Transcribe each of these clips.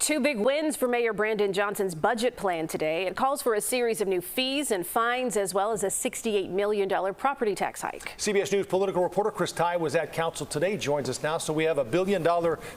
Two big wins for Mayor Brandon Johnson's budget plan today. It calls for a series of new fees and fines, as well as a $68 million property tax hike. CBS News political reporter Chris Ty was at council today, joins us now. So we have a $1 billion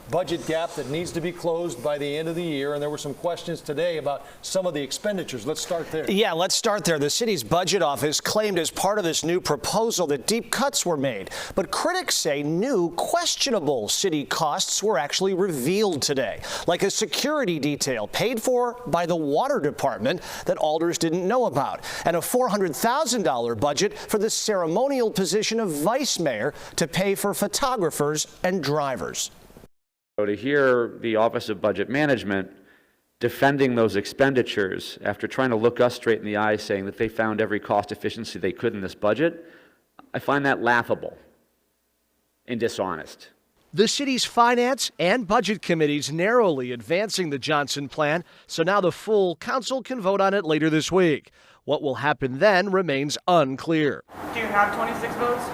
budget gap that needs to be closed by the end of the year. And there were some questions today about some of the expenditures. Let's start there. Yeah, let's start there. The city's budget office claimed as part of this new proposal that deep cuts were made. But critics say new questionable city costs were actually revealed today, like a security detail paid for by the water department that alders didn't know about, and a $400,000 budget for the ceremonial position of vice mayor to pay for photographers and drivers. So to hear the Office of Budget Management defending those expenditures after trying to look us straight in the eye, saying that they found every cost efficiency they could in this budget, I find that laughable and dishonest. The city's finance and budget committees narrowly advancing the Johnson plan, so now the full council can vote on it later this week. What will happen then remains unclear. Do you have 26 votes?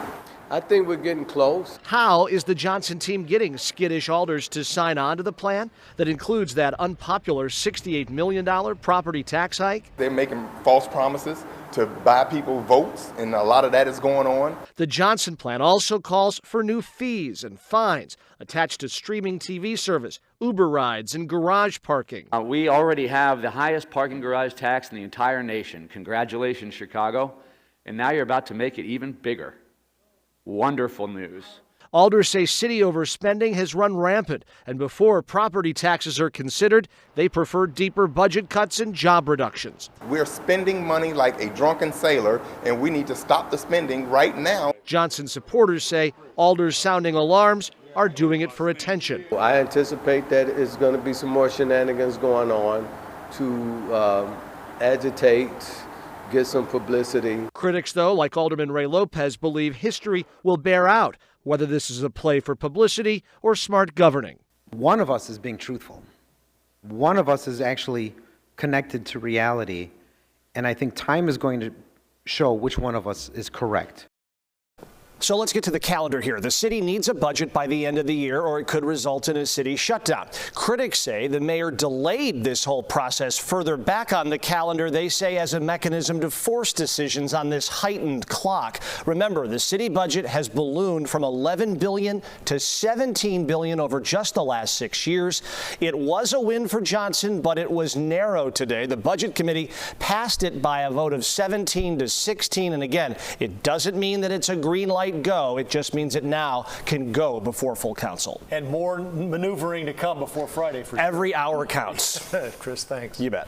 I think we're getting close. How is the Johnson team getting skittish alders to sign on to the plan that includes that unpopular $68 million property tax hike? They're making false promises to buy people votes, and a lot of that is going on. The Johnson plan also calls for new fees and fines attached to streaming TV service, Uber rides, and garage parking. We already have the highest parking garage tax in the entire nation. Congratulations, Chicago. And now you're about to make it even bigger. Wonderful news. Alders say city overspending has run rampant, and before property taxes are considered, they prefer deeper budget cuts and job reductions. We're spending money like a drunken sailor, and we need to stop the spending right now. Johnson supporters say alders sounding alarms are doing it for attention. I anticipate that it's going to be some more shenanigans going on to agitate, get some publicity. Critics, though, like Alderman Ray Lopez, believe history will bear out whether this is a play for publicity or smart governing. One of us is being truthful. One of us is actually connected to reality. And I think time is going to show which one of us is correct. So let's get to the calendar here. The city needs a budget by the end of the year, or it could result in a city shutdown. Critics say the mayor delayed this whole process further back on the calendar, they say, as a mechanism to force decisions on this heightened clock. Remember, the city budget has ballooned from $11 billion to $17 billion over just the last 6 years. It was a win for Johnson, but it was narrow today. The budget committee passed it by a vote of 17 to 16. And again, it doesn't mean that it's a green light go. It just means it now can go before full council. And more maneuvering to come before Friday for sure. Every hour counts. Chris, thanks. You bet.